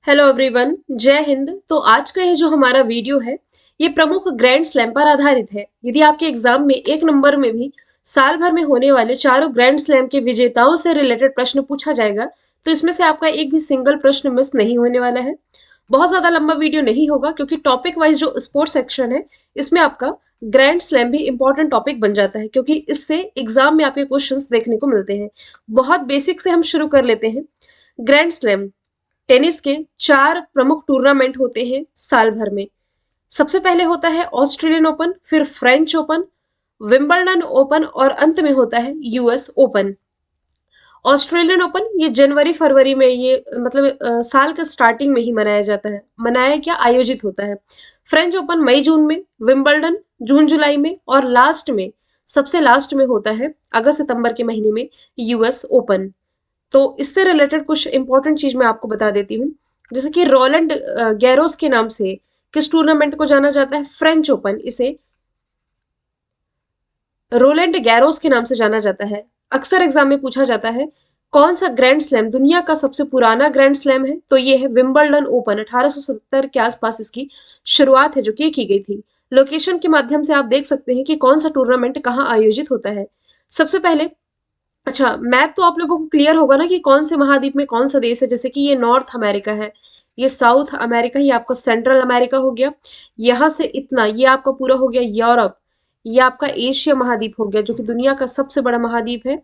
Hello everyone, जय हिंद। तो आज का ये जो हमारा वीडियो है ये प्रमुख ग्रैंड स्लैम पर आधारित है। यदि आपके एग्जाम में एक नंबर में भी साल भर में होने वाले चारों ग्रैंड स्लैम के विजेताओं से रिलेटेड प्रश्न पूछा जाएगा तो इसमें से आपका एक भी सिंगल प्रश्न मिस नहीं होने वाला है। बहुत ज्यादा लंबा वीडियो नहीं होगा क्योंकि टॉपिक वाइज जो स्पोर्ट्स सेक्शन है इसमें आपका ग्रैंड स्लैम भी इंपॉर्टेंट टॉपिक बन जाता है क्योंकि इससे एग्जाम में आपके क्वेश्चंस देखने को मिलते हैं। बहुत बेसिक से हम शुरू कर लेते हैं। ग्रैंड स्लैम टेनिस के चार प्रमुख टूर्नामेंट होते हैं साल भर में। सबसे पहले होता है ऑस्ट्रेलियन ओपन, फिर फ्रेंच ओपन, विंबलडन ओपन और अंत में होता है यूएस ओपन। ऑस्ट्रेलियन ओपन ये जनवरी फरवरी में ये मतलब साल के स्टार्टिंग में ही मनाया जाता है। मनाया क्या, आयोजित होता है। फ्रेंच ओपन मई जून में, विंबलडन जून जुलाई में और लास्ट में सबसे लास्ट में होता है अगस्त सितंबर के महीने में यूएस ओपन। तो इससे रिलेटेड कुछ इंपॉर्टेंट चीज मैं आपको बता देती हूँ। जैसे कि रोलैंड गैरोस के नाम से किस टूर्नामेंट को जाना जाता है, फ्रेंच ओपन, इसे रोलैंड गैरोस के नाम से जाना जाता है। अक्सर एग्जाम में पूछा जाता है कौन सा ग्रैंड स्लैम दुनिया का सबसे पुराना ग्रैंड स्लैम है, तो ये है विंबलडन ओपन। 1870 के आसपास इसकी शुरुआत है जो कि की गई थी। लोकेशन के माध्यम से आप देख सकते हैं कि कौन सा टूर्नामेंट कहाँ आयोजित होता है। सबसे पहले, अच्छा, मैप तो आप लोगों को क्लियर होगा ना कि कौन से महाद्वीप में कौन सा देश है। जैसे कि ये नॉर्थ अमेरिका है, ये साउथ अमेरिका, ये आपका सेंट्रल अमेरिका हो गया। यहाँ से इतना ये आपका पूरा हो गया यूरोप। ये आपका एशिया महाद्वीप हो गया जो कि दुनिया का सबसे बड़ा महाद्वीप है।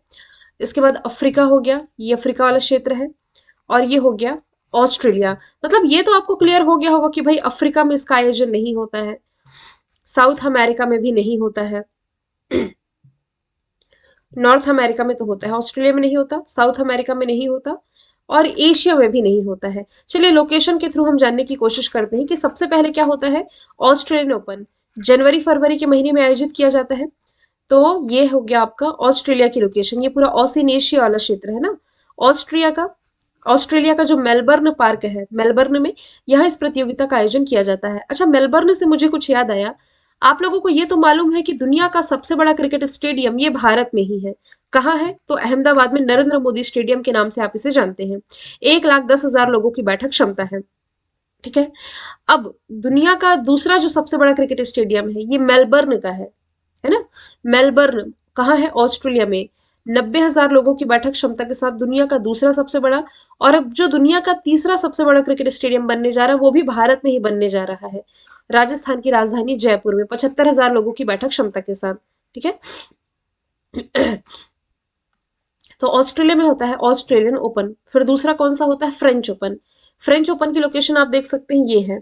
इसके बाद अफ्रीका हो गया, ये अफ्रीका वाला क्षेत्र है। और ये हो गया ऑस्ट्रेलिया। मतलब ये तो आपको क्लियर हो गया होगा कि भाई अफ्रीका में इसका आयोजन नहीं होता है, साउथ अमेरिका में भी नहीं होता है। नॉर्थ अमेरिका में तो होता है, ऑस्ट्रेलिया में नहीं होता, साउथ अमेरिका में नहीं होता और एशिया में भी नहीं होता है। चलिए लोकेशन के थ्रू हम जानने की कोशिश करते हैं कि सबसे पहले क्या होता है। ऑस्ट्रेलियन ओपन जनवरी फरवरी के महीने में आयोजित किया जाता है। तो ये हो गया आपका ऑस्ट्रेलिया की लोकेशन। ये पूरा ऑसिनेशिया वाला क्षेत्र है ना ऑस्ट्रिया का। ऑस्ट्रेलिया का जो मेलबर्न पार्क है, मेलबर्न में यहाँ इस प्रतियोगिता का आयोजन किया जाता है। अच्छा, मेलबर्न से मुझे कुछ याद आया। आप लोगों को ये तो मालूम है कि दुनिया का सबसे बड़ा क्रिकेट स्टेडियम ये भारत में ही है। कहाँ है, तो अहमदाबाद में नरेंद्र मोदी स्टेडियम के नाम से आप इसे जानते हैं। 1,10,000 लोगों की बैठक क्षमता है। ठीक है। अब दुनिया का दूसरा जो सबसे बड़ा क्रिकेट स्टेडियम है ये मेलबर्न का है ना। मेलबर्न कहाँ है, ऑस्ट्रेलिया में। 90,000 लोगों की बैठक क्षमता के साथ दुनिया का दूसरा सबसे बड़ा। और अब जो दुनिया का तीसरा सबसे बड़ा क्रिकेट स्टेडियम बनने जा रहा है वो भी भारत में ही बनने जा रहा है। राजस्थान की राजधानी जयपुर में 75,000 लोगों की बैठक क्षमता के साथ। ठीक है। तो ऑस्ट्रेलिया में होता है ऑस्ट्रेलियन ओपन। फिर दूसरा कौन सा होता है, फ्रेंच ओपन। फ्रेंच ओपन की लोकेशन आप देख सकते हैं, ये है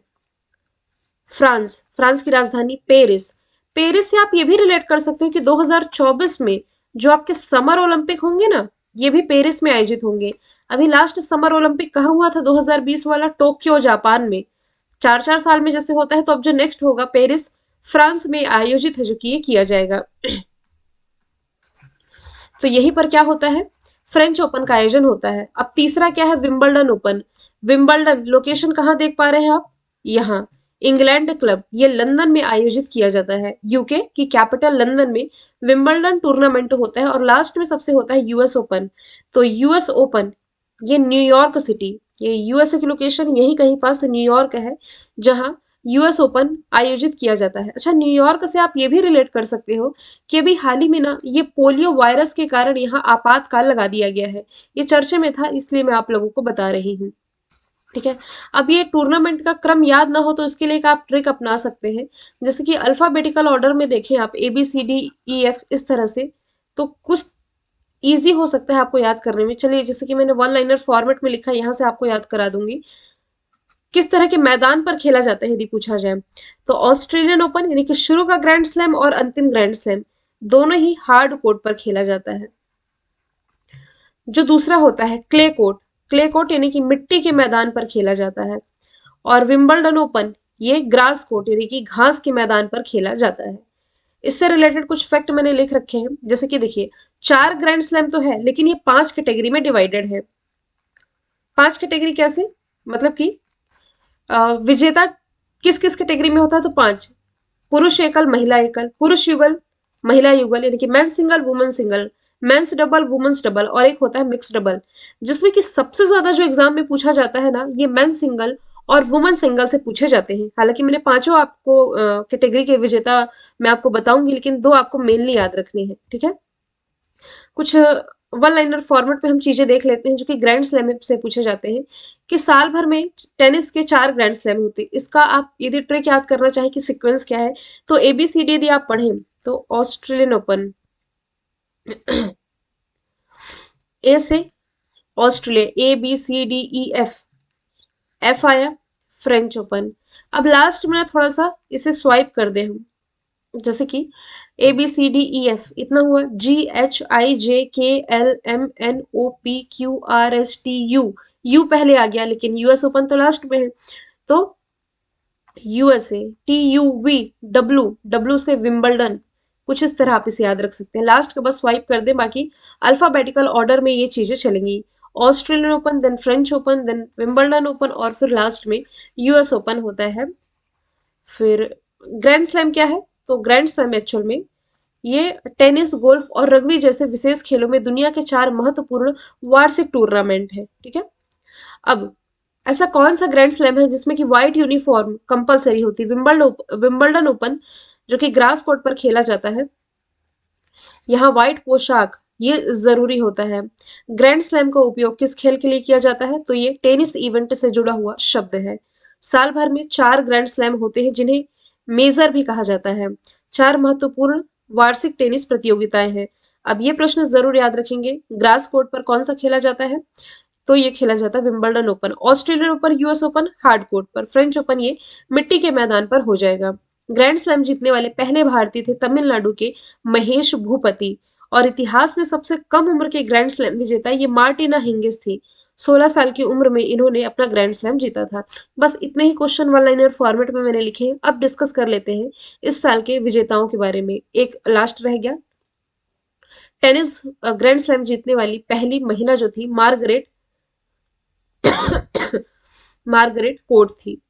फ्रांस। फ्रांस की राजधानी पेरिस। पेरिस से आप ये भी रिलेट कर सकते हो कि 2024 में जो आपके समर ओलंपिक होंगे ना, ये भी पेरिस में आयोजित होंगे। अभी लास्ट समर ओलंपिक कहाँ हुआ था, 2020 वाला, टोक्यो जापान में। 4-4 साल में जैसे होता है, तो अब जो नेक्स्ट होगा पेरिस फ्रांस में आयोजित है जो कि ये किया जाएगा। तो यहीं पर क्या होता है, फ्रेंच ओपन का आयोजन होता है। अब तीसरा क्या है, विंबलडन ओपन। विंबलडन लोकेशन कहाँ देख पा रहे हैं आप, यहाँ इंग्लैंड क्लब, ये लंदन में आयोजित किया जाता है। यूके की कैपिटल लंदन में विंबलडन टूर्नामेंट होता है। और लास्ट में सबसे होता है यूएस ओपन। तो यूएस ओपन ये न्यूयॉर्क सिटी, ये यूएसए की लोकेशन यही कहीं पास न्यूयॉर्क है जहां यूएस ओपन आयोजित किया जाता है। अच्छा, न्यूयॉर्क से आप ये भी रिलेट कर सकते हो कि अभी हाल ही में ना ये पोलियो वायरस के कारण यहाँ आपातकाल लगा दिया गया है। ये चर्चे में था इसलिए मैं आप लोगों को बता रही हूँ। ठीक है। अब ये टूर्नामेंट का क्रम याद ना हो तो इसके लिए एक आप ट्रिक अपना सकते हैं। जैसे कि अल्फाबेटिकल ऑर्डर में देखें आप, ABCDEF इस तरह से, तो कुछ इजी हो सकता है आपको याद करने में। चलिए, जैसे कि मैंने वन लाइनर फॉर्मेट में लिखा है, यहाँ से आपको याद करा दूंगी किस तरह के मैदान पर खेला जाता है यदि पूछा जाए। तो ऑस्ट्रेलियन ओपन यानी कि शुरू का ग्रैंड स्लैम और अंतिम ग्रैंड स्लैम दोनों ही हार्ड कोर्ट पर खेला जाता है। जो दूसरा होता है क्ले कोर्ट, क्ले कोर्ट यानी कि मिट्टी के मैदान पर खेला जाता है। और विंबलडन ओपन ये ग्रास कोर्ट यानी कि घास के मैदान पर खेला जाता है। इससे रिलेटेड कुछ फैक्ट मैंने लिख रखे हैं। जैसे कि देखिए, 4 ग्रैंड स्लैम तो है लेकिन ये 5 कैटेगरी में डिवाइडेड है। 5 कैटेगरी कैसे, मतलब कि विजेता किस किस कैटेगरी में होता है, तो 5। पुरुष एकल, महिला एकल, पुरुष युगल, महिला युगल यानी कि men single, women single, men's double, women's double और एक होता है मिक्स डबल, जिसमें कि सबसे ज्यादा जो एग्जाम में पूछा जाता है ना, ये मेंस सिंगल और वुमेन सिंगल से पूछे जाते हैं। हालांकि मैंने पांचों आपको कैटेगरी के विजेता मैं आपको बताऊंगी, लेकिन दो आपको मेनली याद रखने हैं, ठीक है। कुछ वन लाइनर फॉर्मेट में हम चीजें देख लेते हैं जो कि ग्रैंड स्लैम से पूछे जाते हैं, कि साल भर में टेनिस के 4 ग्रैंड स्लैम होते हैं। इसका आप यदि ट्रिक याद करना चाहें कि सीक्वेंस क्या है, तो ABCD यदि आप पढ़ें तो ऑस्ट्रेलियन ओपन, ए से ऑस्ट्रेलिया, ABCDEF, एफ आया फ्रेंच ओपन। अब लास्ट में थोड़ा सा इसे स्वाइप कर दे हम, जैसे कि ABCDEF इतना हुआ, GHIJKLMNOPQRSTU, यू पहले आ गया लेकिन US ओपन तो लास्ट में है, तो USA, TUV, डब्ल्यू से विंबलडन। कुछ इस तरह आप इसे याद रख सकते हैं। लास्ट का बस स्वाइप कर दें, बाकी अल्फाबेटिकल ऑर्डर में ये चीजें चलेंगी। Australian Open, then French Open, then Wimbledon Open और फिर लास्ट में US ओपन होता है। फिर ग्रैंड स्लैम क्या है, तो ग्रैंड स्लैम एक्चुअल में ये टेनिस, गोल्फ और रग्बी जैसे विशेष खेलों में दुनिया के 4 महत्वपूर्ण वार्षिक टूर्नामेंट है, ठीक है। अब ऐसा कौन सा ग्रैंड स्लैम है जिसमें कि व्हाइट यूनिफॉर्म कंपलसरी होती है? विंबलडन ओपन जो कि ग्रास कोर्ट पर खेला जाता है, यहाँ व्हाइट पोशाक ये जरूरी होता है। ग्रैंड स्लैम का उपयोग किस खेल के लिए किया जाता है, तो ये टेनिस इवेंट से जुड़ा हुआ शब्द है। साल भर में 4 ग्रैंड स्लैम होते हैं जिन्हें मेजर भी कहा जाता है। 4 महत्वपूर्ण वार्षिक टेनिस प्रतियोगिताएं हैं। अब ये प्रश्न जरूर याद रखेंगे, ग्रास कोर्ट पर कौन सा खेला जाता है, तो ये खेला जाता है Wimbledon open. Australian open, US open hard court पर, फ्रेंच ओपन ये मिट्टी के मैदान पर हो जाएगा। ग्रैंड स्लैम जीतने वाले पहले भारतीय थे तमिलनाडु के महेश भूपति, और इतिहास में सबसे कम उम्र के ग्रैंड स्लैम विजेता ये मार्टिना हिंगिस थी। 16 साल की उम्र में इन्होंने अपना ग्रैंड स्लैम जीता था। बस इतने ही क्वेश्चन वन लाइनर फॉर्मेट में मैंने लिखे हैं। अब डिस्कस कर लेते हैं इस साल के विजेताओं के बारे में। एक लास्ट रह गया, टेनिस ग्रैंड स्लैम जीतने वाली पहली महिला जो थी मार्गरेट कोर्ट थी।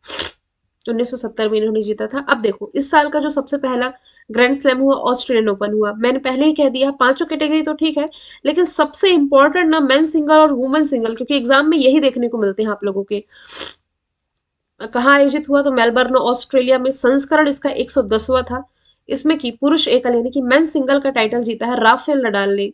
1970 में इन्होंने जीता था। अब देखो इस साल का जो सबसे पहला ग्रैंड स्लैम हुआ, ऑस्ट्रेलियन ओपन हुआ। मैंने पहले ही कह दिया पांचों कैटेगरी तो ठीक है, लेकिन सबसे इंपॉर्टेंट ना मेन सिंगल और वुमेन सिंगल, क्योंकि एग्जाम में यही देखने को मिलते हैं आप लोगों के। कहाँ आयोजित हुआ, तो मेलबर्न ऑस्ट्रेलिया में। संस्करण इसका 110वां था। इसमें की पुरुष एकल यानी कि मेन सिंगल का टाइटल जीता है राफेल नडाल ने,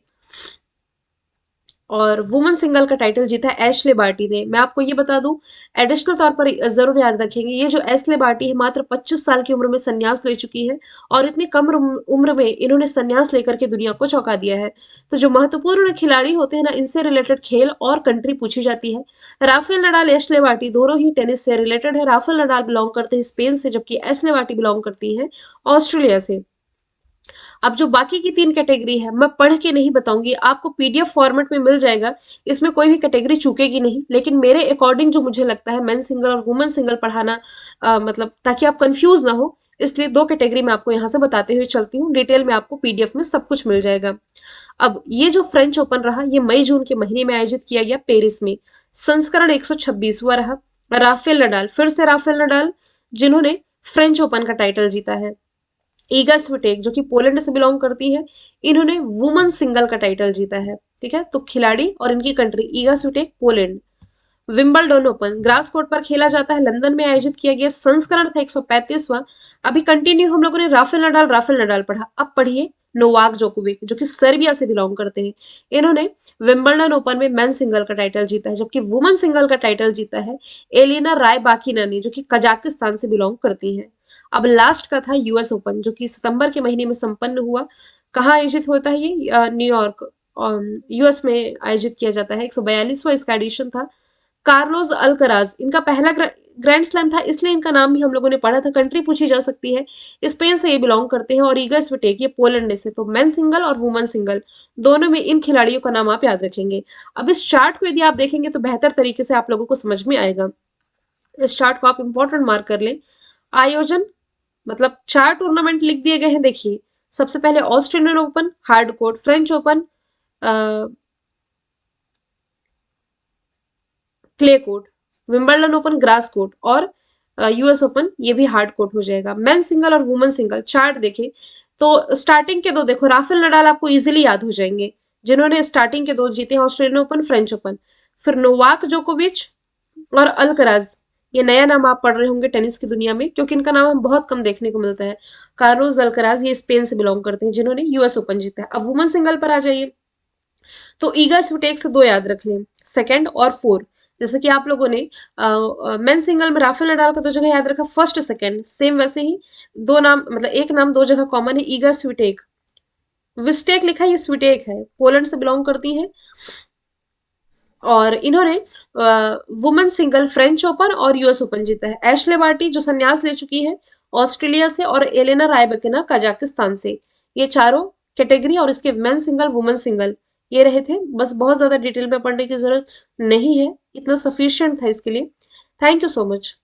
और वुमेन सिंगल का टाइटल जीता है एशले बार्टी ने। मैं आपको ये बता दूं, एडिशनल तौर पर जरूर याद रखेंगे, ये जो एशले बार्टी है मात्र 25 साल की उम्र में संन्यास ले चुकी है, और इतनी कम उम्र में इन्होंने संन्यास लेकर के दुनिया को चौंका दिया है। तो जो महत्वपूर्ण खिलाड़ी होते हैं ना, इनसे रिलेटेड खेल और कंट्री पूछी जाती है। राफेल नडाल, एशले बार्टी दोनों ही टेनिस से रिलेटेड है। राफेल नडाल बिलोंग करते हैं स्पेन से, जबकि एशले बार्टी बिलोंग करती है ऑस्ट्रेलिया से। अब जो बाकी की 3 कैटेगरी है मैं पढ़ के नहीं बताऊंगी, आपको PDF फॉर्मेट में मिल जाएगा। इसमें कोई भी कैटेगरी चूकेगी नहीं, लेकिन मेरे अकॉर्डिंग जो मुझे लगता है मेन सिंगल और वुमेन सिंगल पढ़ाना, मतलब ताकि आप कंफ्यूज ना हो, इसलिए 2 कैटेगरी मैं आपको यहाँ से बताते हुए चलती हूँ। डिटेल में आपको PDF में सब कुछ मिल जाएगा। अब ये जो फ्रेंच ओपन रहा, ये मई जून के महीने में आयोजित किया गया पेरिस में। संस्करण 126वां रहा। राफेल नडाल, फिर से राफेल नडाल जिन्होंने फ्रेंच ओपन का टाइटल जीता है। ईगा स्विटेक जो कि पोलैंड से बिलोंग करती है, इन्होंने वुमेन सिंगल का टाइटल जीता है, ठीक है। तो खिलाड़ी और इनकी कंट्री, ईगा Swiatek Poland. Wimbledon open grass court पर खेला जाता है, लंदन में आयोजित किया गया। संस्करण था 135वां। अभी कंटिन्यू हम लोगों ने राफेल नडाल पढ़ा। अब पढ़िए नोवाक जोकोविक जो कि सर्बिया से बिलोंग करते हैं। इन्होंने विंबलडन ओपन में मेन सिंगल का टाइटल जीता है, जबकि वुमेन सिंगल का टाइटल जीता है एलिना रायबाकिना ने, जो कि कजाकिस्तान से बिलोंग करती हैं। अब लास्ट का था US ओपन जो कि सितंबर के महीने में संपन्न हुआ। कहाँ आयोजित होता है ये? न्यूयॉर्क, US में आयोजित किया जाता है। 142वां इसका एडिशन था। कार्लोस अल्कराज इनका पहला ग्रैंड स्लैम था, इसलिए इनका नाम भी हम लोगों ने पढ़ा था। कंट्री पूछी जा सकती है, स्पेन से ये बिलोंग करते हैं, और ईगा स्विटेक ये पोलैंड से। तो मेन सिंगल और वुमेन सिंगल दोनों में इन खिलाड़ियों का नाम आप याद रखेंगे। अब इस चार्ट को यदि आप देखेंगे तो बेहतर तरीके से आप लोगों को समझ में आएगा। इस चार्ट को आप इंपॉर्टेंट मार्क कर लें। आयोजन मतलब 4 टूर्नामेंट लिख दिए गए हैं, देखिए। सबसे पहले Australian open hard court, French open clay court, Wimbledon open grass court, और US ओपन ये भी हार्ड कोर्ट हो जाएगा। मेन सिंगल और वुमेन सिंगल चार्ट देखें तो स्टार्टिंग के 2 देखो, राफेल नडाल आपको इजीली याद हो जाएंगे, जिन्होंने स्टार्टिंग के 2 जीते हैं, ऑस्ट्रेलियन ओपन, फ्रेंच ओपन। फिर नोवाक जोकोविच और अल्कराज, ये नया नाम आप पढ़ रहे होंगे टेनिस की दुनिया में, क्योंकि इनका नाम हम बहुत कम देखने को मिलता है। कार्लोस अल्कराज, ये स्पेन से बिलोंग करते हैं, जिन्होंने यूएस ओपन जीता है। अब वुमेन सिंगल पर आ जाइए, तो ईगा स्विटेक से 2 याद रख लें, सेकंड और 4। जैसे कि आप लोगों ने मेन सिंगल में राफेल नडाल का 2 जगह याद रखा, फर्स्ट सेकंड, सेम वैसे ही 2 नाम, मतलब एक नाम 2 जगह कॉमन है, ईगा स्विटेक। विस्टेक लिखा, ये स्विटेक है, पोलैंड से बिलोंग करती हैं। और इन्होंने वुमेन सिंगल फ्रेंच ओपन और यूएस ओपन जीता है। एशले बार्टी जो संन्यास ले चुकी है ऑस्ट्रेलिया से, और एलेना रायबकिना कजाकिस्तान से, ये चारों कैटेगरी, और इसके मेन सिंगल वुमेन सिंगल ये रहे थे। बस बहुत ज्यादा डिटेल में पढ़ने की जरूरत नहीं है, इतना सफिशिएंट था इसके लिए। Thank you so much.